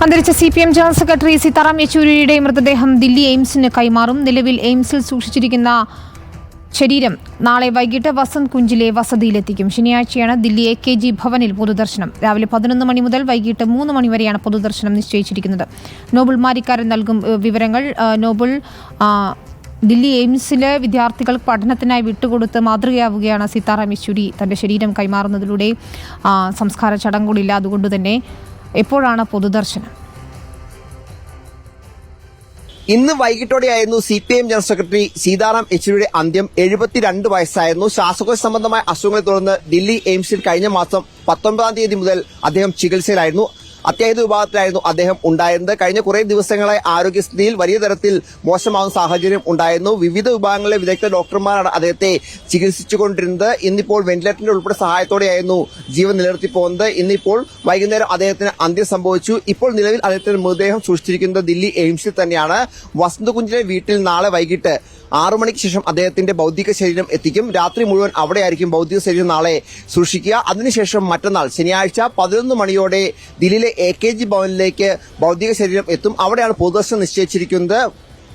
അന്തരിച്ച CPM general secretary Sitaram യെച്ചൂരിയുടെ മൃതദേഹം ദില്ലി എയിംസിന് കൈമാറും. നിലവിൽ എയിംസിൽ സൂക്ഷിച്ചിരിക്കുന്ന ശരീരം നാളെ വൈകിട്ട് വസന്ത് കുഞ്ചിലെ വസതിയിലെത്തിക്കും. ശനിയാഴ്ചയാണ് ദില്ലി AKG ഭവനിൽ പൊതുദർശനം. രാവിലെ 11 മണി മുതൽ വൈകിട്ട് 3 മണി വരെയാണ് പൊതുദർശനം നിശ്ചയിച്ചിരിക്കുന്നത്. നോബിൾ മാരിക്കാരൻ നൽകും വിവരങ്ങൾ. നോബിൾ, ദില്ലി എയിംസിലെ വിദ്യാർത്ഥികൾ പഠനത്തിനായി വിട്ടുകൊടുത്ത് മാതൃകയാവുകയാണ് സീതാറാം യെച്ചൂരി. തൻ്റെ ശരീരം കൈമാറുന്നതിലൂടെ സംസ്കാര ചടങ്ങുകളില്ല. അതുകൊണ്ട് തന്നെ എപ്പോഴാണ് പൊതുദർശനം? ഇന്ന് വൈകിട്ടോടെയായിരുന്നു CPM ജനറൽ സെക്രട്ടറി സീതാറാം യെച്ചൂരിയുടെ അന്ത്യം. 72 വയസ്സായിരുന്നു. ശ്വാസകോശ സംബന്ധമായ അസുഖങ്ങളെ തുടർന്ന് ദില്ലി എയിംസിൽ കഴിഞ്ഞ മാസം 19 തീയതി മുതൽ അദ്ദേഹം ചികിത്സയിലായിരുന്നു. അത്യാഹിത വിഭാഗത്തിലായിരുന്നു അദ്ദേഹം ഉണ്ടായിരുന്നത്. കഴിഞ്ഞ കുറേ ദിവസങ്ങളായി ആരോഗ്യസ്ഥിതിയിൽ വലിയ തരത്തിൽ മോശമാകുന്ന സാഹചര്യം ഉണ്ടായിരുന്നു. വിവിധ വിഭാഗങ്ങളിലെ വിദഗ്ധ ഡോക്ടർമാരാണ് അദ്ദേഹത്തെ ചികിത്സിച്ചുകൊണ്ടിരുന്നത്. ഇന്നിപ്പോൾ വെന്റിലേറ്ററിന്റെ ഉൾപ്പെടെ സഹായത്തോടെയായിരുന്നു ജീവൻ നിലനിർത്തി പോകുന്നത്. ഇന്നിപ്പോൾ വൈകുന്നേരം അദ്ദേഹത്തിന് അന്ത്യം സംഭവിച്ചു. ഇപ്പോൾ നിലവിൽ അദ്ദേഹത്തിന്റെ മൃതദേഹം സൂക്ഷിച്ചിരിക്കുന്നത് ദില്ലി എയിംസിൽ തന്നെയാണ്. വസന്ത് കുഞ്ചിലെ വീട്ടിൽ നാളെ വൈകിട്ട് 6 മണിക്ക് ശേഷം അദ്ദേഹത്തിന്റെ ഭൗതിക ശരീരം എത്തിക്കും. രാത്രി മുഴുവൻ അവിടെയായിരിക്കും ഭൗതിക ശരീരം നാളെ സൂക്ഷിക്കുക. അതിനുശേഷം മറ്റന്നാൾ ശനിയാഴ്ച 11 മണിയോടെ ദില്ലിയിലെ AKG ഭവനിലേക്ക് ഭൗതിക ശരീരം എത്തും. അവിടെയാണ് പൊതുദർശനം നിശ്ചയിച്ചിരിക്കുന്നത്.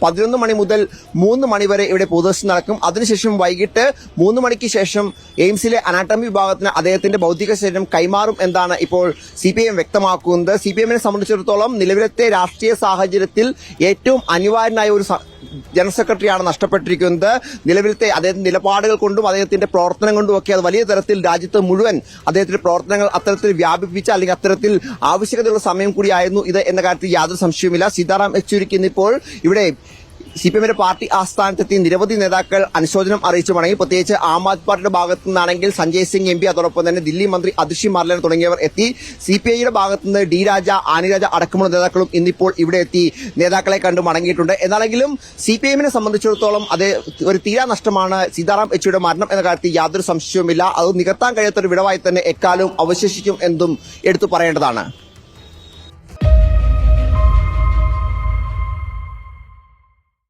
11 മണി മുതൽ 3 മണി വരെ ഇവിടെ പൊതുദർശനം നടക്കും. അതിനുശേഷം വൈകിട്ട് 3 മണിക്ക് ശേഷം എയിംസിലെ അനാട്ടമി വിഭാഗത്തിന് അദ്ദേഹത്തിന്റെ ഭൗതിക ശരീരം കൈമാറും എന്നാണ് ഇപ്പോൾ CPM വ്യക്തമാക്കുന്നത്. CPMനെ സംബന്ധിച്ചിടത്തോളം നിലവിലത്തെ രാഷ്ട്രീയ സാഹചര്യത്തിൽ ഏറ്റവും അനിവാര്യനായ ഒരു ജനറൽ സെക്രട്ടറിയാണ് നഷ്ടപ്പെട്ടിരിക്കുന്നത്. നിലവിലത്തെ അദ്ദേഹത്തിന്റെ നിലപാടുകൾ കൊണ്ടും അദ്ദേഹത്തിന്റെ പ്രവർത്തനം കൊണ്ടും ഒക്കെ അത് വലിയ തരത്തിൽ രാജ്യത്ത് മുഴുവൻ അദ്ദേഹത്തിന്റെ പ്രവർത്തനങ്ങൾ അത്തരത്തിൽ വ്യാപിപ്പിച്ച അല്ലെങ്കിൽ അത്തരത്തിൽ ആവശ്യകതയുള്ള സമയം കൂടിയായിരുന്നു ഇത് എന്ന കാര്യത്തിൽ യാതൊരു സംശയവുമില്ല. സീതാറാം യെച്ചൂരിക്ക് ഇന്നിപ്പോൾ ഇവിടെ CPMന്റെ പാർട്ടി ആസ്ഥാനത്തെത്തി നിരവധി നേതാക്കൾ അനുശോചനം അറിയിച്ചു മടങ്ങി. പ്രത്യേകിച്ച് ആം ആദ്മി പാർട്ടിയുടെ ഭാഗത്തു നിന്നാണെങ്കിൽ സഞ്ജയ് സിംഗ് MP, അതോടൊപ്പം തന്നെ ദില്ലി മന്ത്രി അതിഷി മർലൻ തുടങ്ങിയവർ എത്തി. CPIയുടെ ഭാഗത്തു നിന്ന് D രാജ, ആനി രാജ അടക്കമുള്ള നേതാക്കളും ഇന്നിപ്പോൾ ഇവിടെ എത്തി നേതാക്കളെ കണ്ടു മടങ്ങിയിട്ടുണ്ട്. എന്നാലെങ്കിലും CPMനെ സംബന്ധിച്ചിടത്തോളം അത് ഒരു തീരാ നഷ്ടമാണ് സീതാറാം യെച്ചൂരിയുടെ മരണം എന്ന കാര്യത്തിൽ യാതൊരു സംശയവുമില്ല. അത് നികത്താൻ കഴിയാത്തൊരു വിടവായി തന്നെ എക്കാലവും അവശേഷിക്കും എന്നും എടുത്തു പറയേണ്ടതാണ്.